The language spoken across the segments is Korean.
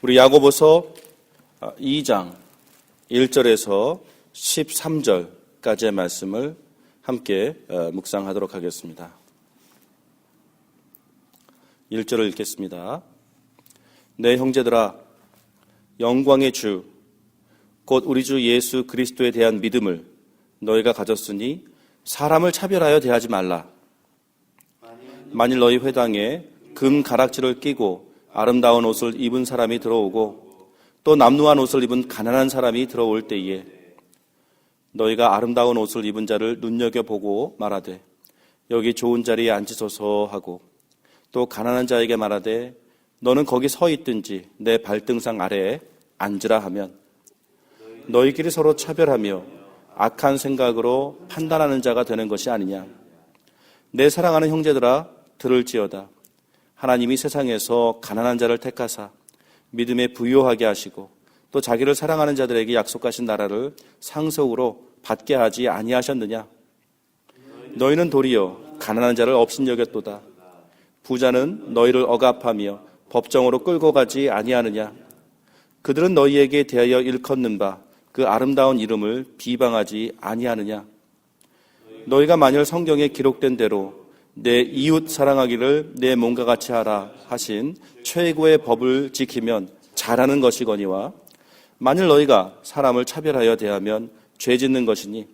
우리 야고보서 2장 1절에서 13절까지의 말씀을 함께 묵상하도록 하겠습니다. 1절을 읽겠습니다. 내 형제들아, 영광의 주, 곧 우리 주 예수 그리스도에 대한 믿음을 너희가 가졌으니 사람을 차별하여 대하지 말라. 만일 너희 회당에 금 가락지를 끼고 아름다운 옷을 입은 사람이 들어오고 또 남루한 옷을 입은 가난한 사람이 들어올 때에 너희가 아름다운 옷을 입은 자를 눈여겨보고 말하되 여기 좋은 자리에 앉으소서 하고 또 가난한 자에게 말하되 너는 거기 서 있든지 내 발등상 아래에 앉으라 하면 너희끼리 서로 차별하며 악한 생각으로 판단하는 자가 되는 것이 아니냐. 내 사랑하는 형제들아, 들을지어다. 하나님이 세상에서 가난한 자를 택하사 믿음에 부요하게 하시고 또 자기를 사랑하는 자들에게 약속하신 나라를 상속으로 받게 하지 아니하셨느냐. 너희는 도리어 가난한 자를 업신여겼도다. 부자는 너희를 억압하며 법정으로 끌고 가지 아니하느냐. 그들은 너희에게 대하여 일컫는 바 그 아름다운 이름을 비방하지 아니하느냐. 너희가 만일 성경에 기록된 대로 내 이웃 사랑하기를 내 몸과 같이 하라 하신 최고의 법을 지키면 잘하는 것이거니와 만일 너희가 사람을 차별하여 대하면 죄 짓는 것이니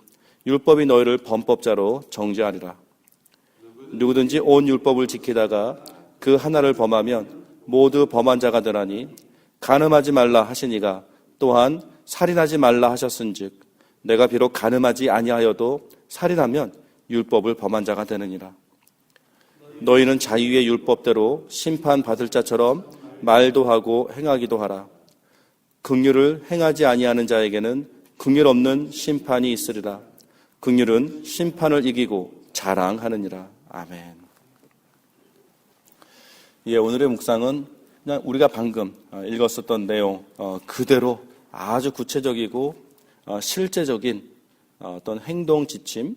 율법이 너희를 범법자로 정죄하리라. 누구든지 온 율법을 지키다가 그 하나를 범하면 모두 범한 자가 되나니 간음하지 말라 하시니가 또한 살인하지 말라 하셨은즉 내가 비록 간음하지 아니하여도 살인하면 율법을 범한 자가 되느니라. 너희는 자유의 율법대로 심판받을 자처럼 말도 하고 행하기도 하라. 긍휼을 행하지 아니하는 자에게는 긍휼 없는 심판이 있으리라. 긍휼은 심판을 이기고 자랑하느니라. 아멘. 오늘의 묵상은 그냥 우리가 방금 읽었었던 내용 그대로 아주 구체적이고 실제적인 어떤 행동 지침에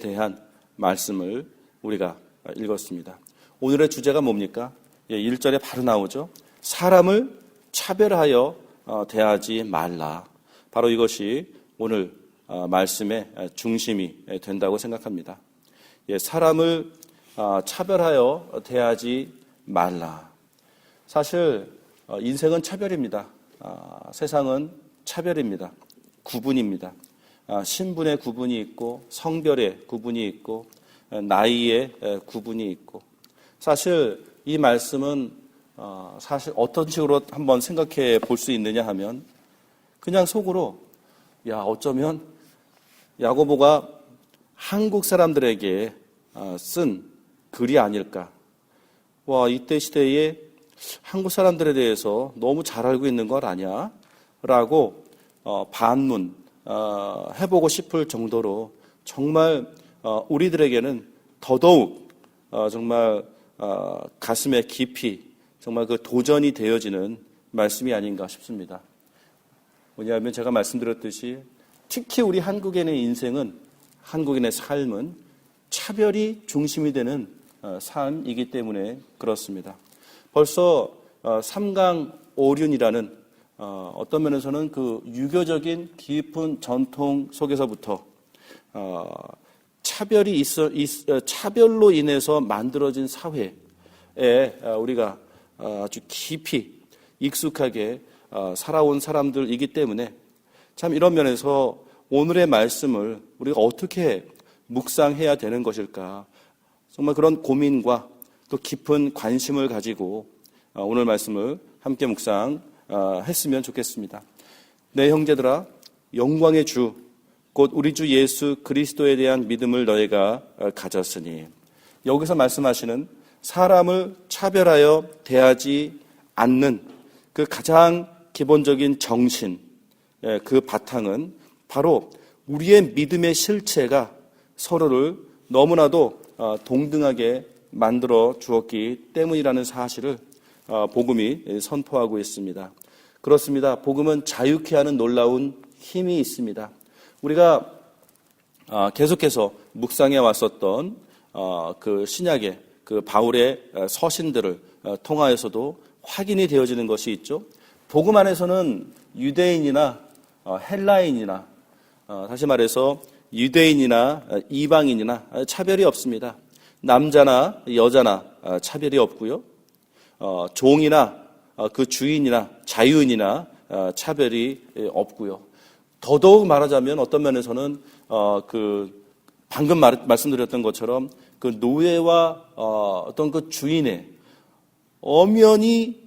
대한 말씀을 우리가 읽었습니다. 오늘의 주제가 뭡니까? 1절에 바로 나오죠. 사람을 차별하여 대하지 말라. 바로 이것이 오늘 말씀의 중심이 된다고 생각합니다. 사람을 차별하여 대하지 말라. 사실 인생은 차별입니다. 세상은 차별입니다. 구분입니다. 신분의 구분이 있고 성별의 구분이 있고 나이의 구분이 있고 사실 이 말씀은 사실 어떤 식으로 한번 생각해 볼 수 있느냐 하면 그냥 속으로 어쩌면 야고보가 한국 사람들에게 쓴 글이 아닐까. 이때 시대에 한국 사람들에 대해서 너무 잘 알고 있는 것 아니야? 라고 반문 해보고 싶을 정도로 정말 우리들에게는 더더욱 정말 가슴에 깊이 정말 그 도전이 되어지는 말씀이 아닌가 싶습니다. 뭐냐면 제가 말씀드렸듯이 특히 우리 한국인의 인생은 한국인의 삶은 차별이 중심이 되는 삶이기 때문에 그렇습니다. 벌써 삼강오륜이라는 어떤 면에서는 그 유교적인 깊은 전통 속에서부터 차별로 인해서 만들어진 사회에 우리가 아주 깊이 익숙하게 살아온 사람들이기 때문에 참 이런 면에서 오늘의 말씀을 우리가 어떻게 묵상해야 되는 것일까 정말 그런 고민과 또 깊은 관심을 가지고 오늘 말씀을 함께 묵상했으면 좋겠습니다. 내 형제들아, 영광의 주 곧 우리 주 예수 그리스도에 대한 믿음을 너희가 가졌으니 여기서 말씀하시는 사람을 차별하여 대하지 않는 그 가장 기본적인 정신, 그 바탕은 바로 우리의 믿음의 실체가 서로를 너무나도 동등하게 만들어 주었기 때문이라는 사실을 복음이 선포하고 있습니다. 그렇습니다. 복음은 자유케 하는 놀라운 힘이 있습니다. 우리가 계속해서 묵상해 왔었던 그 신약의 그 바울의 서신들을 통하여서도 확인이 되어지는 것이 있죠. 복음 안에서는 유대인이나 헬라인이나 다시 말해서 유대인이나 이방인이나 차별이 없습니다. 남자나 여자나 차별이 없고요. 종이나 그 주인이나 자유인이나 차별이 없고요. 더더욱 말하자면 어떤 면에서는 방금 말씀드렸던 것처럼 그 노예와 어떤 그 주인의 엄연히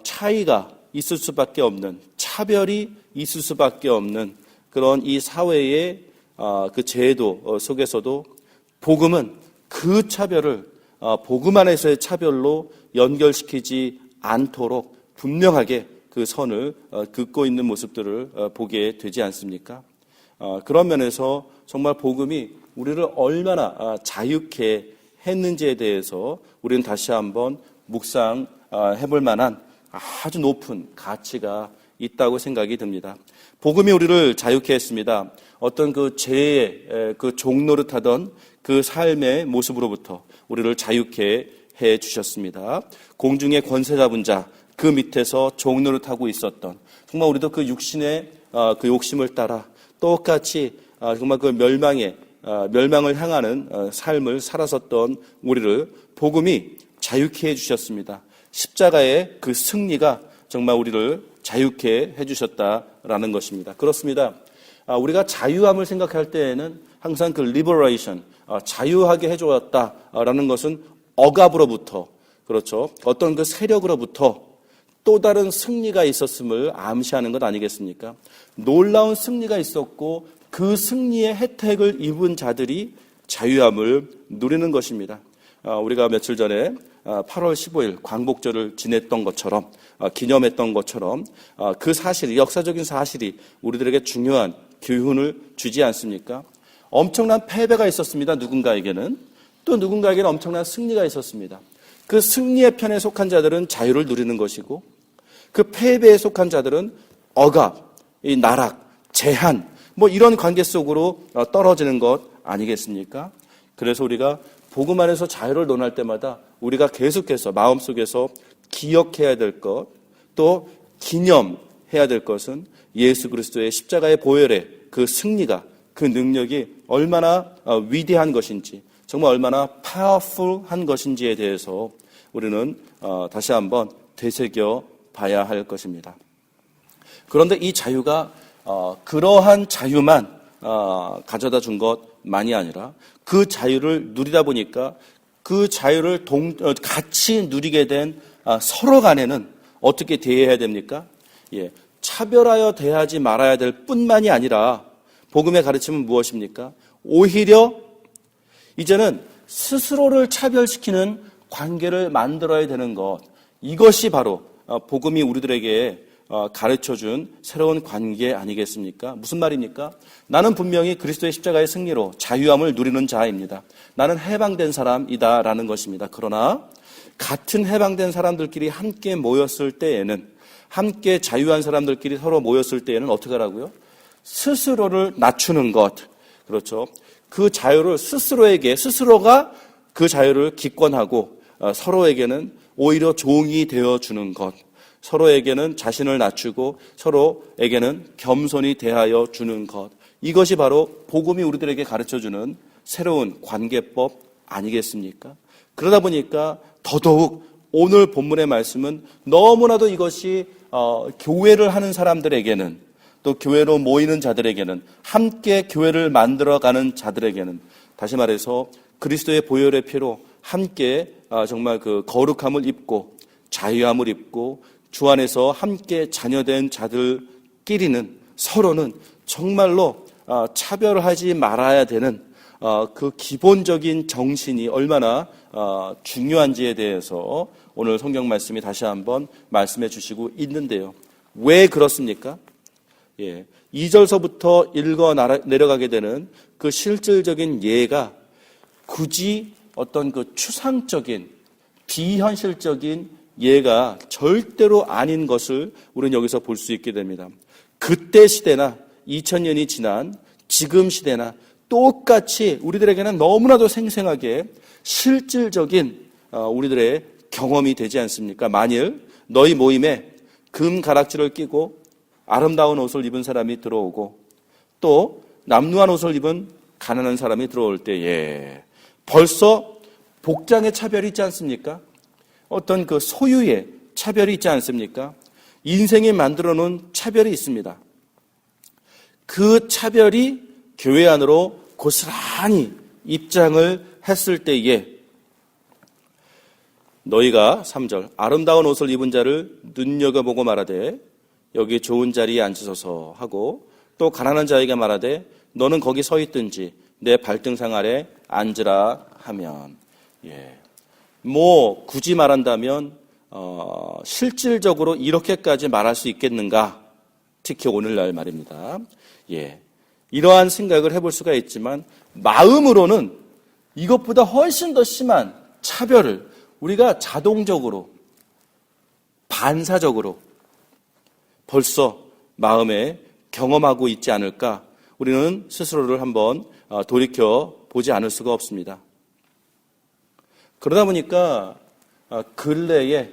차이가 있을 수밖에 없는, 차별이 있을 수밖에 없는 그런 이 사회의 그 제도 속에서도 복음은 그 차별을 복음 안에서의 차별로 연결시키지 않도록 분명하게 그 선을 긋고 있는 모습들을 보게 되지 않습니까? 그런 면에서 정말 복음이 우리를 얼마나 자유케 했는지에 대해서 우리는 다시 한번 묵상해볼 만한 아주 높은 가치가 있다고 생각이 듭니다. 복음이 우리를 자유케 했습니다. 어떤 그 죄의 그 종노릇하던 그 삶의 모습으로부터 우리를 자유케 해 주셨습니다. 공중의 권세 잡은 자, 그 밑에서 종노릇하고 있었던, 정말 우리도 그 육신의 그 욕심을 따라 똑같이 정말 그 멸망을 향하는 삶을 살았었던 우리를 복음이 자유케 해주셨습니다. 십자가의 그 승리가 정말 우리를 자유케 해주셨다라는 것입니다. 그렇습니다. 우리가 자유함을 생각할 때에는 항상 그 liberation, 자유하게 해주었다라는 것은 억압으로부터, 그렇죠, 어떤 그 세력으로부터 또 다른 승리가 있었음을 암시하는 것 아니겠습니까? 놀라운 승리가 있었고 그 승리의 혜택을 입은 자들이 자유함을 누리는 것입니다. 우리가 며칠 전에 8월 15일 광복절을 지냈던 것처럼, 기념했던 것처럼 그 사실이, 역사적인 사실이 우리들에게 중요한 교훈을 주지 않습니까? 엄청난 패배가 있었습니다. 누군가에게는. 또 누군가에게는 엄청난 승리가 있었습니다. 그 승리의 편에 속한 자들은 자유를 누리는 것이고, 그 패배에 속한 자들은 억압, 이 나락, 제한, 이런 관계 속으로 떨어지는 것 아니겠습니까? 그래서 우리가 복음 안에서 자유를 논할 때마다 우리가 계속해서 마음속에서 기억해야 될 것, 또 기념해야 될 것은 예수 그리스도의 십자가의 보혈의 그 승리가, 그 능력이 얼마나 위대한 것인지, 정말 얼마나 파워풀한 것인지에 대해서 우리는 다시 한번 되새겨 봐야 할 것입니다. 그런데 이 자유가 그러한 자유만 가져다 준 것만이 아니라 그 자유를 누리다 보니까 그 자유를 같이 누리게 된 서로 간에는 어떻게 대해야 됩니까? 차별하여 대하지 말아야 될 뿐만이 아니라 복음의 가르침은 무엇입니까? 오히려 이제는 스스로를 차별시키는 관계를 만들어야 되는 것, 이것이 바로 복음이 우리들에게 가르쳐준 새로운 관계 아니겠습니까? 무슨 말입니까? 나는 분명히 그리스도의 십자가의 승리로 자유함을 누리는 자입니다. 나는 해방된 사람이다라는 것입니다. 그러나 같은 해방된 사람들끼리 함께 모였을 때에는, 함께 자유한 사람들끼리 서로 모였을 때에는 어떻게 하라고요? 스스로를 낮추는 것, 그렇죠? 그 자유를 스스로가 그 자유를 기권하고 서로에게는 오히려 종이 되어주는 것, 서로에게는 자신을 낮추고 서로에게는 겸손히 대하여 주는 것, 이것이 바로 복음이 우리들에게 가르쳐주는 새로운 관계법 아니겠습니까? 그러다 보니까 더더욱 오늘 본문의 말씀은 너무나도 이것이 교회를 하는 사람들에게는, 또 교회로 모이는 자들에게는, 함께 교회를 만들어가는 자들에게는, 다시 말해서 그리스도의 보혈의 피로 함께 정말 그 거룩함을 입고 자유함을 입고 주 안에서 함께 자녀된 자들끼리는, 서로는 정말로 차별하지 말아야 되는 그 기본적인 정신이 얼마나 중요한지에 대해서 오늘 성경 말씀이 다시 한번 말씀해 주시고 있는데요. 왜 그렇습니까? 2절서부터 읽어 내려가게 되는 그 실질적인 예가 굳이 어떤 그 추상적인, 비현실적인 예가 절대로 아닌 것을 우리는 여기서 볼 수 있게 됩니다. 그때 시대나 2000년이 지난 지금 시대나 똑같이 우리들에게는 너무나도 생생하게 실질적인 우리들의 경험이 되지 않습니까? 만일 너희 모임에 금 가락지를 끼고 아름다운 옷을 입은 사람이 들어오고 또 남루한 옷을 입은 가난한 사람이 들어올 때에 벌써 복장의 차별이 있지 않습니까? 어떤 그 소유의 차별이 있지 않습니까? 인생이 만들어 놓은 차별이 있습니다. 그 차별이 교회 안으로 고스란히 입장을 했을 때에 너희가 3절 아름다운 옷을 입은 자를 눈여겨보고 말하되 여기 좋은 자리에 앉으소서 하고 또 가난한 자에게 말하되 너는 거기 서 있든지 내 발등상 아래 앉으라 하면 굳이 말한다면 실질적으로 이렇게까지 말할 수 있겠는가? 특히 오늘날 말입니다. 이러한 생각을 해볼 수가 있지만 마음으로는 이것보다 훨씬 더 심한 차별을 우리가 자동적으로 반사적으로 벌써 마음에 경험하고 있지 않을까? 우리는 스스로를 한번 돌이켜 보지 않을 수가 없습니다. 그러다 보니까 근래에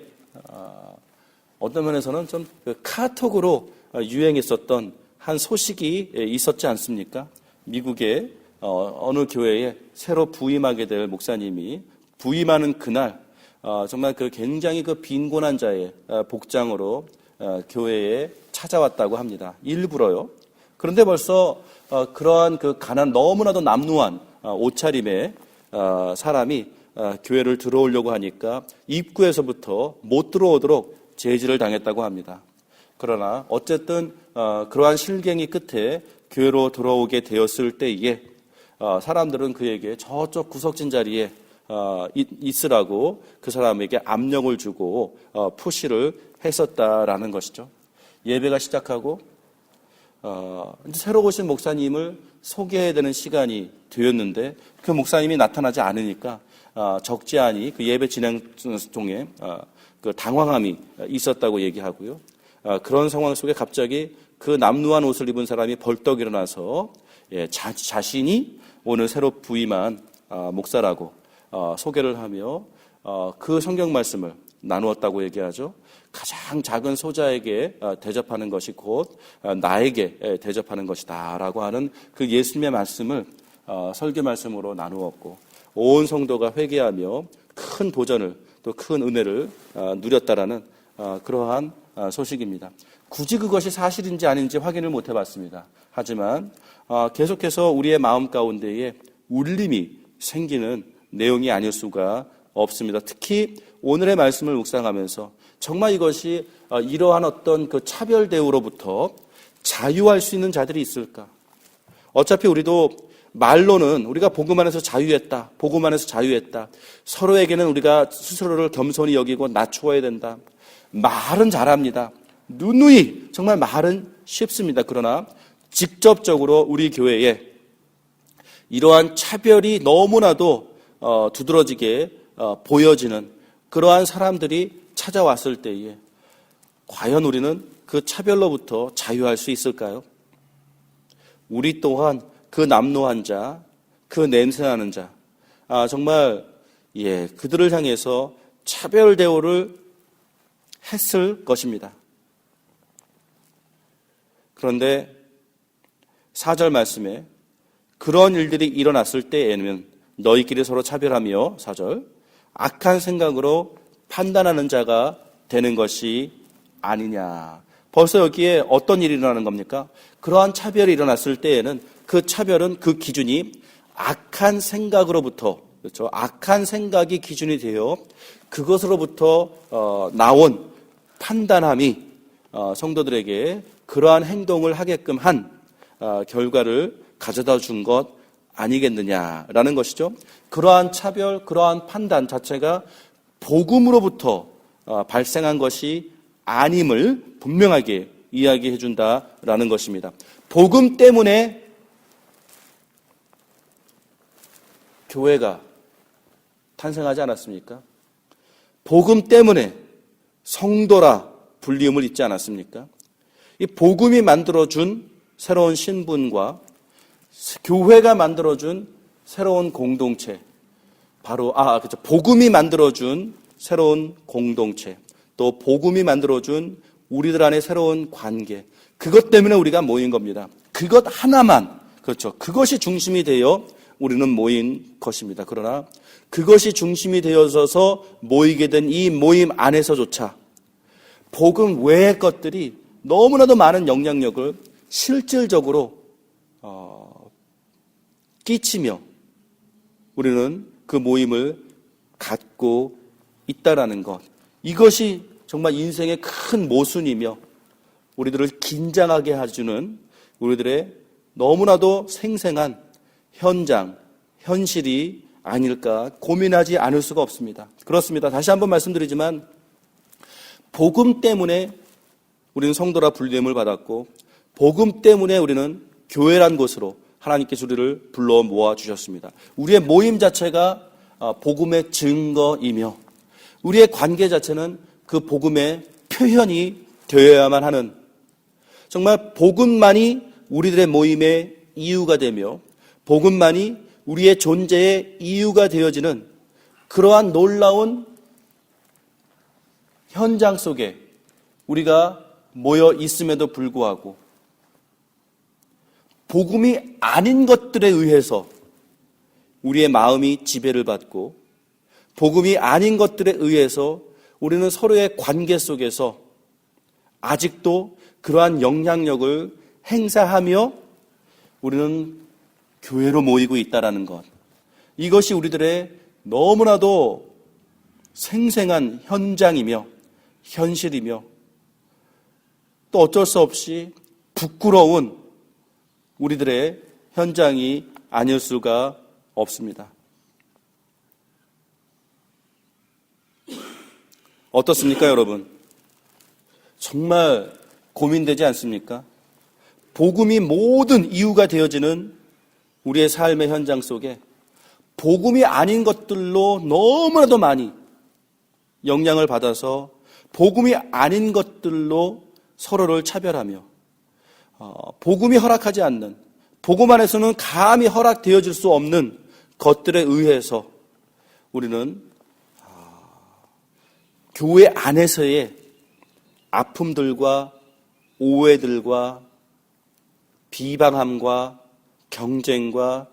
어떤 면에서는 좀 카톡으로 유행했었던 한 소식이 있었지 않습니까? 미국의 어느 교회에 새로 부임하게 될 목사님이 부임하는 그날 정말 그 굉장히 그 빈곤한 자의 복장으로 교회에 찾아왔다고 합니다. 일부러요. 그런데 벌써 그러한 그 너무나도 남루한 옷차림의 사람이 교회를 들어오려고 하니까 입구에서부터 못 들어오도록 제지를 당했다고 합니다. 그러나 어쨌든 그러한 실갱이 끝에 교회로 들어오게 되었을 때에 사람들은 그에게 저쪽 구석진 자리에 있으라고 그 사람에게 압력을 주고 푸시를 했었다라는 것이죠. 예배가 시작하고 새로 오신 목사님을 소개해야 되는 시간이 되었는데 그 목사님이 나타나지 않으니까 적지 않이 그 예배 진행 중에 그 당황함이 있었다고 얘기하고요. 그런 상황 속에 갑자기 그 남루한 옷을 입은 사람이 벌떡 일어나서 자신이 오늘 새로 부임한 목사라고 소개를 하며 그 성경 말씀을 나누었다고 얘기하죠. 가장 작은 소자에게 대접하는 것이 곧 나에게 대접하는 것이다 라고 하는 그 예수님의 말씀을 설교 말씀으로 나누었고 온 성도가 회개하며 큰 도전을 또 큰 은혜를 누렸다라는 그러한 소식입니다. 굳이 그것이 사실인지 아닌지 확인을 못 해봤습니다. 하지만 계속해서 우리의 마음 가운데에 울림이 생기는 내용이 아닐 수가 없습니다. 특히 오늘의 말씀을 묵상하면서 정말 이것이 이러한 어떤 그 차별 대우로부터 자유할 수 있는 자들이 있을까? 어차피 우리도 말로는 우리가 복음 안에서 자유했다. 복음 안에서 자유했다. 서로에게는 우리가 스스로를 겸손히 여기고 낮추어야 된다. 말은 잘합니다. 누누이 정말 말은 쉽습니다. 그러나 직접적으로 우리 교회에 이러한 차별이 너무나도 두드러지게 보여지는 그러한 사람들이 찾아왔을 때에 과연 우리는 그 차별로부터 자유할 수 있을까요? 우리 또한 그 남루한 자, 그 냄새나는 자, 정말 그들을 향해서 차별 대우를 했을 것입니다. 그런데 4절 말씀에 그런 일들이 일어났을 때에는 너희끼리 서로 차별하며 4절 악한 생각으로 판단하는 자가 되는 것이 아니냐. 벌써 여기에 어떤 일이 일어나는 겁니까? 그러한 차별이 일어났을 때에는 그 차별은 그 기준이 악한 생각으로부터 그렇죠. 악한 생각이 기준이 되어 그것으로부터 나온 판단함이 성도들에게 그러한 행동을 하게끔 한 결과를 가져다 준 것 아니겠느냐라는 것이죠. 그러한 차별, 그러한 판단 자체가 복음으로부터 발생한 것이 아님을 분명하게 이야기해 준다라는 것입니다. 복음 때문에 교회가 탄생하지 않았습니까? 복음 때문에 성도라 불리움을 잊지 않았습니까? 이 복음이 만들어준 새로운 신분과 교회가 만들어준 새로운 공동체, 바로 복음이 만들어준 새로운 공동체, 또 복음이 만들어준 우리들 안에 새로운 관계, 그것 때문에 우리가 모인 겁니다. 그것 하나만, 그렇죠. 그것이 중심이 되어 우리는 모인 것입니다. 그러나 그것이 중심이 되어서 모이게 된 이 모임 안에서조차 복음 외의 것들이 너무나도 많은 영향력을 실질적으로 끼치며 우리는 그 모임을 갖고 있다라는 것, 이것이 정말 인생의 큰 모순이며 우리들을 긴장하게 해주는 우리들의 너무나도 생생한 현장, 현실이 아닐까 고민하지 않을 수가 없습니다. 그렇습니다. 다시 한번 말씀드리지만 복음 때문에 우리는 성도라 불림을 받았고 복음 때문에 우리는 교회란 곳으로 하나님께서 우리를 불러 모아주셨습니다. 우리의 모임 자체가 복음의 증거이며 우리의 관계 자체는 그 복음의 표현이 되어야만 하는, 정말 복음만이 우리들의 모임의 이유가 되며 복음만이 우리의 존재의 이유가 되어지는 그러한 놀라운 현장 속에 우리가 모여 있음에도 불구하고 복음이 아닌 것들에 의해서 우리의 마음이 지배를 받고 복음이 아닌 것들에 의해서 우리는 서로의 관계 속에서 아직도 그러한 영향력을 행사하며 우리는 교회로 모이고 있다는 것, 이것이 우리들의 너무나도 생생한 현장이며 현실이며 또 어쩔 수 없이 부끄러운 우리들의 현장이 아닐 수가 없습니다. 어떻습니까, 여러분? 정말 고민되지 않습니까? 복음이 모든 이유가 되어지는 우리의 삶의 현장 속에 복음이 아닌 것들로 너무나도 많이 영향을 받아서 복음이 아닌 것들로 서로를 차별하며 복음이 허락하지 않는, 복음 안에서는 감히 허락되어질 수 없는 것들에 의해서 우리는 교회 안에서의 아픔들과 오해들과 비방함과 경쟁과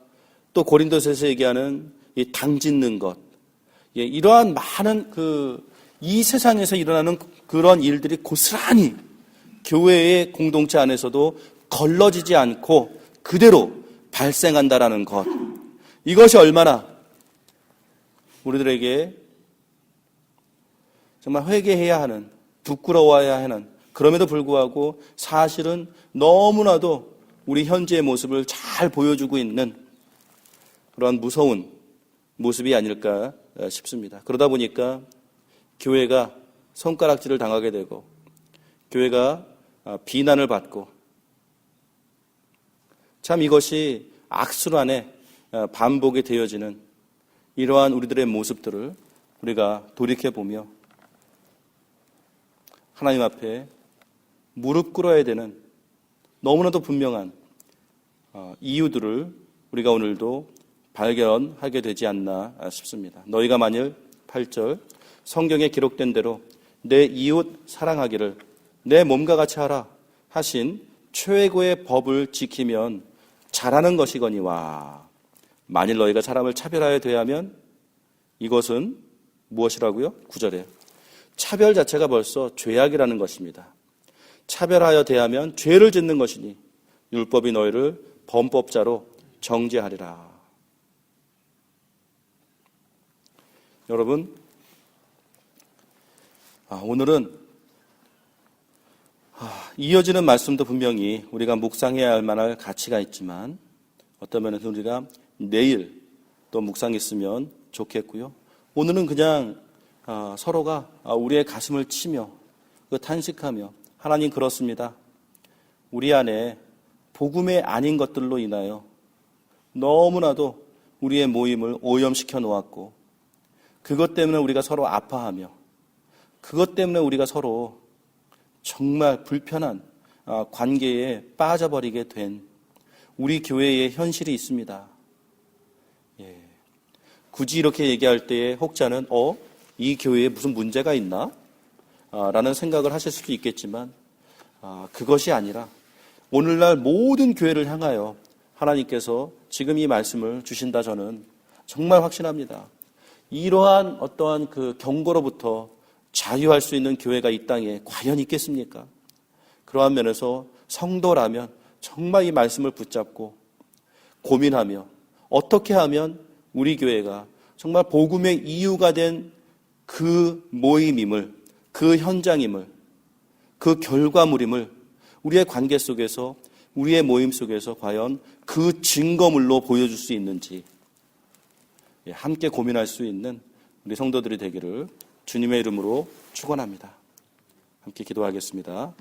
또 고린도서에서 얘기하는 이 당짓는 것, 이러한 많은 이 세상에서 일어나는 그런 일들이 고스란히 교회의 공동체 안에서도 걸러지지 않고 그대로 발생한다라는 것, 이것이 얼마나 우리들에게 정말 회개해야 하는, 부끄러워해야 하는, 그럼에도 불구하고 사실은 너무나도 우리 현재의 모습을 잘 보여주고 있는 그런 무서운 모습이 아닐까 싶습니다. 그러다 보니까 교회가 손가락질을 당하게 되고 교회가 비난을 받고, 참 이것이 악순환의 반복이 되어지는 이러한 우리들의 모습들을 우리가 돌이켜보며 하나님 앞에 무릎 꿇어야 되는 너무나도 분명한 이유들을 우리가 오늘도 발견하게 되지 않나 싶습니다. 너희가 만일 8절 성경에 기록된 대로 내 이웃 사랑하기를 내 몸과 같이 하라 하신 최고의 법을 지키면 잘하는 것이거니와, 만일 너희가 사람을 차별하여 대하면 이것은 무엇이라고요? 9절에 차별 자체가 벌써 죄악이라는 것입니다. 차별하여 대하면 죄를 짓는 것이니 율법이 너희를 범법자로 정죄하리라. 여러분, 오늘은 이어지는 말씀도 분명히 우리가 묵상해야 할 만한 가치가 있지만 어떤 면에서 우리가 내일 또 묵상했으면 좋겠고요. 오늘은 그냥 서로가 우리의 가슴을 치며 탄식하며, 하나님 그렇습니다. 우리 안에 복음의 아닌 것들로 인하여 너무나도 우리의 모임을 오염시켜 놓았고 그것 때문에 우리가 서로 아파하며 그것 때문에 우리가 서로 정말 불편한 관계에 빠져버리게 된 우리 교회의 현실이 있습니다. 굳이 이렇게 얘기할 때에 혹자는 이 교회에 무슨 문제가 있나? 라는 생각을 하실 수도 있겠지만 그것이 아니라 오늘날 모든 교회를 향하여 하나님께서 지금 이 말씀을 주신다 저는 정말 확신합니다. 이러한 어떠한 그 경고로부터 자유할 수 있는 교회가 이 땅에 과연 있겠습니까? 그러한 면에서 성도라면 정말 이 말씀을 붙잡고 고민하며 어떻게 하면 우리 교회가 정말 복음의 이유가 된 그 모임임을, 그 현장임을, 그 결과물임을 우리의 관계 속에서, 우리의 모임 속에서 과연 그 증거물로 보여줄 수 있는지 함께 고민할 수 있는 우리 성도들이 되기를 주님의 이름으로 축원합니다. 함께 기도하겠습니다.